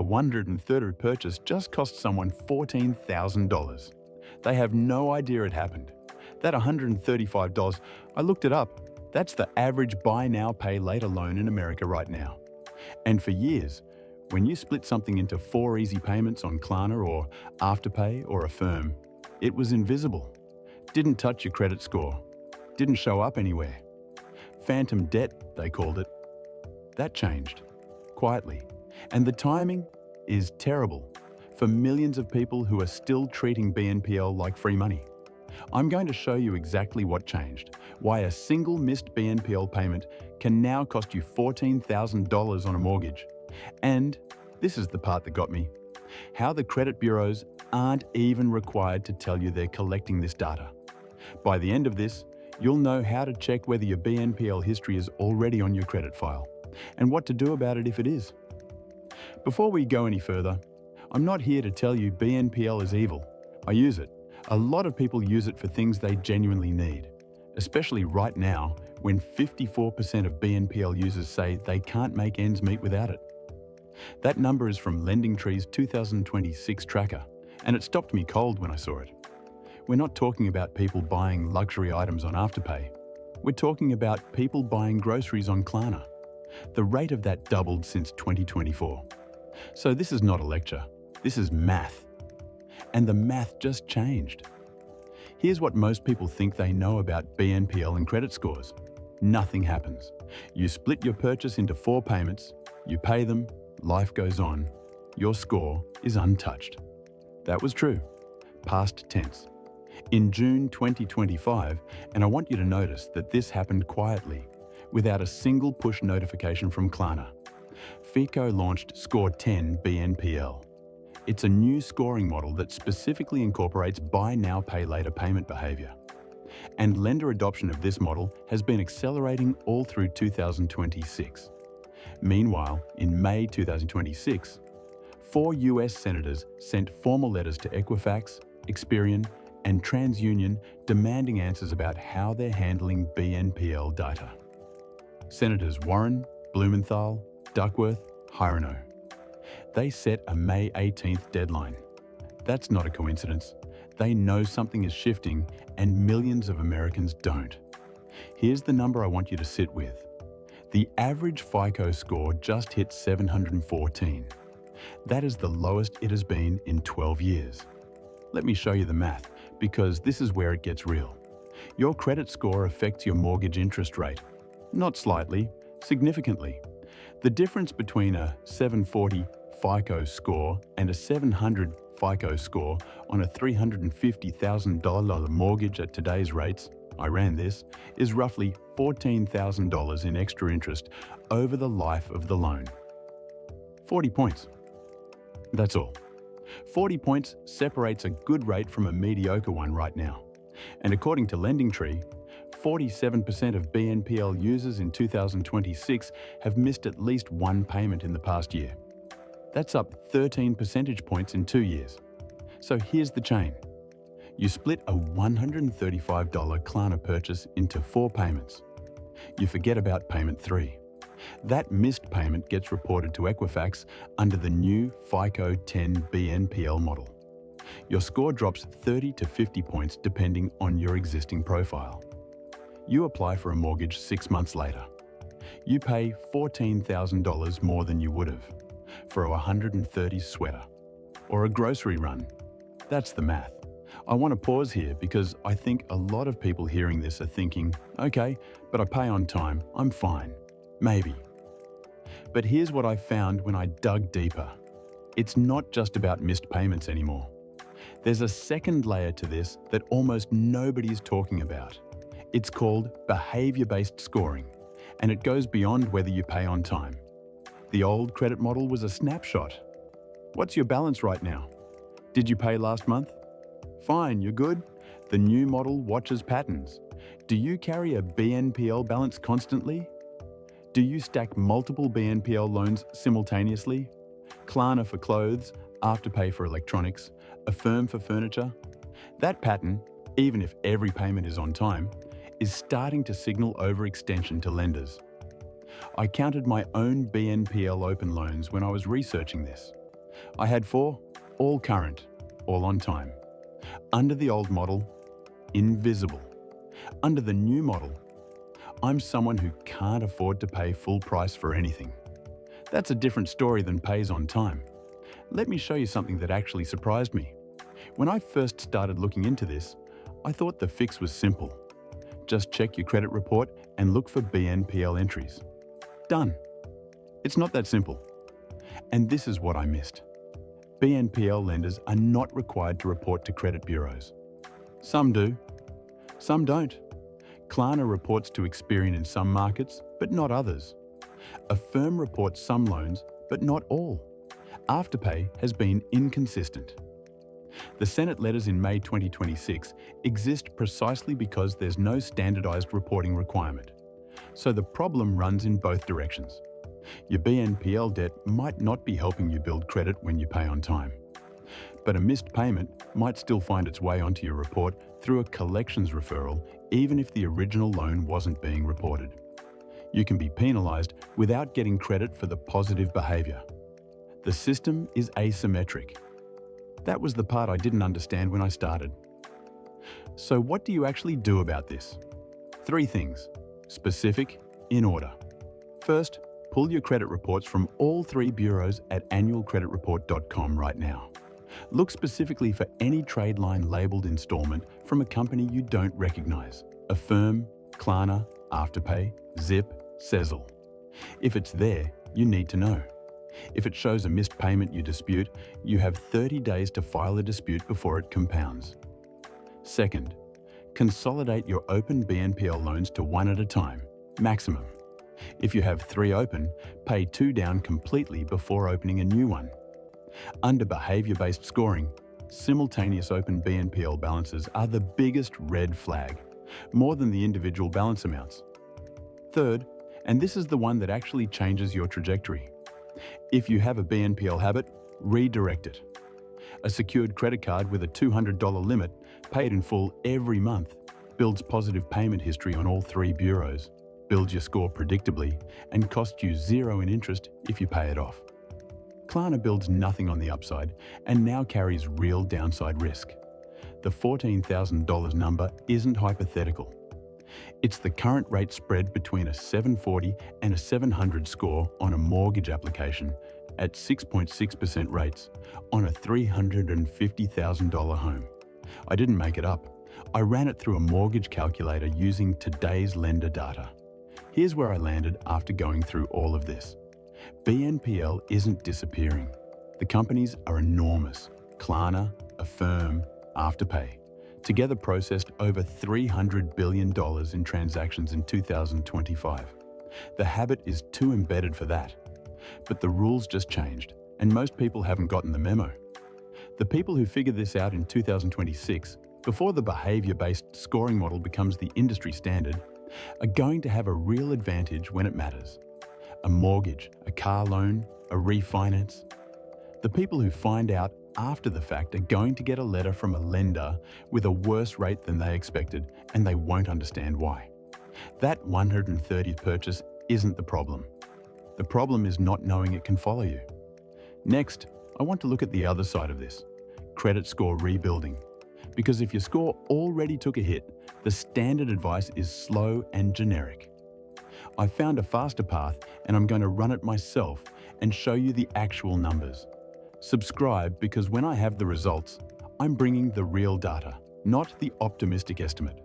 A $130 purchase just cost someone $14,000. They have no idea it happened. That $135, I looked it up, that's the average buy now, pay later loan in America right now. And for years, when you split something into 4 easy payments on Klarna or Afterpay or Affirm, it was invisible. Didn't touch your credit score. Didn't show up anywhere. Phantom debt, they called it. That changed, quietly. And the timing is terrible for millions of people who are still treating BNPL like free money. I'm going to show you exactly what changed, why a single missed BNPL payment can now cost you $14,000 on a mortgage. And this is the part that got me, how the credit bureaus aren't even required to tell you they're collecting this data. By the end of this, you'll know how to check whether your BNPL history is already on your credit file, and what to do about it if it is. Before we go any further, I'm not here to tell you BNPL is evil. I use it. A lot of people use it for things they genuinely need, especially right now when 54% of BNPL users say they can't make ends meet without it. That number is from LendingTree's 2026 tracker, and it stopped me cold when I saw it. We're not talking about people buying luxury items on Afterpay. We're talking about people buying groceries on Klarna. The rate of that doubled since 2024. So this is not a lecture, this is math. And the math just changed. Here's what most people think they know about BNPL and credit scores. Nothing happens. You split your purchase into 4 payments, you pay them, life goes on, your score is untouched. That was true. Past tense. In June 2025, and I want you to notice that this happened quietly, without a single push notification from Klarna. FICO launched Score 10 BNPL. It's a new scoring model that specifically incorporates buy now, pay later payment behavior. And lender adoption of this model has been accelerating all through 2026. Meanwhile, in May 2026, 4 US senators sent formal letters to Equifax, Experian, and TransUnion demanding answers about how they're handling BNPL data. Senators Warren, Blumenthal, Duckworth, Hirano. They set a May 18th deadline. That's not a coincidence. They know something is shifting and millions of Americans don't. Here's the number I want you to sit with. The average FICO score just hit 714. That is the lowest it has been in 12 years. Let me show you the math, because this is where it gets real. Your credit score affects your mortgage interest rate. Not slightly, significantly. The difference between a 740 FICO score and a 700 FICO score on a $350,000 mortgage at today's rates, I ran this, is roughly $14,000 in extra interest over the life of the loan. 40 points. That's all. 40 points separates a good rate from a mediocre one right now. And according to LendingTree, 47% of BNPL users in 2026 have missed at least one payment in the past year. That's up 13 percentage points in 2 years. So here's the chain. You split a $135 Klarna purchase into 4 payments. You forget about payment 3. That missed payment gets reported to Equifax under the new FICO 10 BNPL model. Your score drops 30 to 50 points depending on your existing profile. You apply for a mortgage 6 months later. You pay $14,000 more than you would have for a 130 sweater or a grocery run. That's the math. I want to pause here because I think a lot of people hearing this are thinking, okay, but I pay on time, I'm fine. Maybe. But here's what I found when I dug deeper. It's not just about missed payments anymore. There's a second layer to this that almost nobody's talking about. It's called behavior-based scoring, and it goes beyond whether you pay on time. The old credit model was a snapshot. What's your balance right now? Did you pay last month? Fine, you're good. The new model watches patterns. Do you carry a BNPL balance constantly? Do you stack multiple BNPL loans simultaneously? Klarna for clothes, Afterpay for electronics, Affirm for furniture? That pattern, even if every payment is on time, is starting to signal overextension to lenders. I counted my own BNPL open loans when I was researching this. I had 4, all current, all on time. Under the old model, invisible. Under the new model, I'm someone who can't afford to pay full price for anything. That's a different story than pays on time. Let me show you something that actually surprised me. When I first started looking into this, I thought the fix was simple. Just check your credit report and look for BNPL entries. Done. It's not that simple. And this is what I missed. BNPL lenders are not required to report to credit bureaus. Some do, some don't. Klarna reports to Experian in some markets, but not others. Affirm reports some loans, but not all. Afterpay has been inconsistent. The Senate letters in May 2026 exist precisely because there's no standardized reporting requirement. So the problem runs in both directions. Your BNPL debt might not be helping you build credit when you pay on time. But a missed payment might still find its way onto your report through a collections referral, even if the original loan wasn't being reported. You can be penalized without getting credit for the positive behavior. The system is asymmetric. That was the part I didn't understand when I started. So what do you actually do about this? 3 things, specific, in order. First, pull your credit reports from all 3 bureaus at annualcreditreport.com right now. Look specifically for any trade line labeled installment from a company you don't recognize. Affirm, Klarna, Afterpay, Zip, Sezzle. If it's there, you need to know. If it shows a missed payment you dispute, you have 30 days to file a dispute before it compounds. Second, consolidate your open BNPL loans to 1 at a time, maximum. If you have 3 open, pay 2 down completely before opening a new one. Under behavior-based scoring, simultaneous open BNPL balances are the biggest red flag, more than the individual balance amounts. Third, and this is the one that actually changes your trajectory. If you have a BNPL habit, redirect it. A secured credit card with a $200 limit, paid in full every month, builds positive payment history on all 3 bureaus, builds your score predictably, and costs you 0 in interest if you pay it off. Klarna builds nothing on the upside and now carries real downside risk. The $14,000 number isn't hypothetical. It's the current rate spread between a 740 and a 700 score on a mortgage application at 6.6% rates on a $350,000 home. I didn't make it up. I ran it through a mortgage calculator using today's lender data. Here's where I landed after going through all of this. BNPL isn't disappearing. The companies are enormous. Klarna, Affirm, Afterpay. Together processed over $300 billion in transactions in 2025. The habit is too embedded for that. But the rules just changed, and most people haven't gotten the memo. The people who figured this out in 2026, before the behavior-based scoring model becomes the industry standard, are going to have a real advantage when it matters. A mortgage, a car loan, a refinance. The people who find out after the fact are going to get a letter from a lender with a worse rate than they expected, and they won't understand why. That 130th purchase isn't the problem. The problem is not knowing it can follow you. Next, I want to look at the other side of this, credit score rebuilding. Because if your score already took a hit, the standard advice is slow and generic. I found a faster path, and I'm going to run it myself and show you the actual numbers. Subscribe, because when I have the results, I'm bringing the real data, not the optimistic estimate.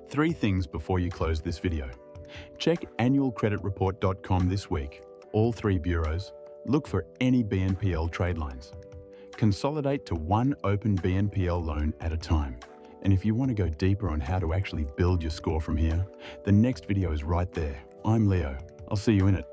3 things before you close this video. Check annualcreditreport.com this week, all 3 bureaus. Look for any BNPL trade lines. Consolidate to 1 open BNPL loan at a time. And if you want to go deeper on how to actually build your score from here, the next video is right there. I'm Leo. I'll see you in it.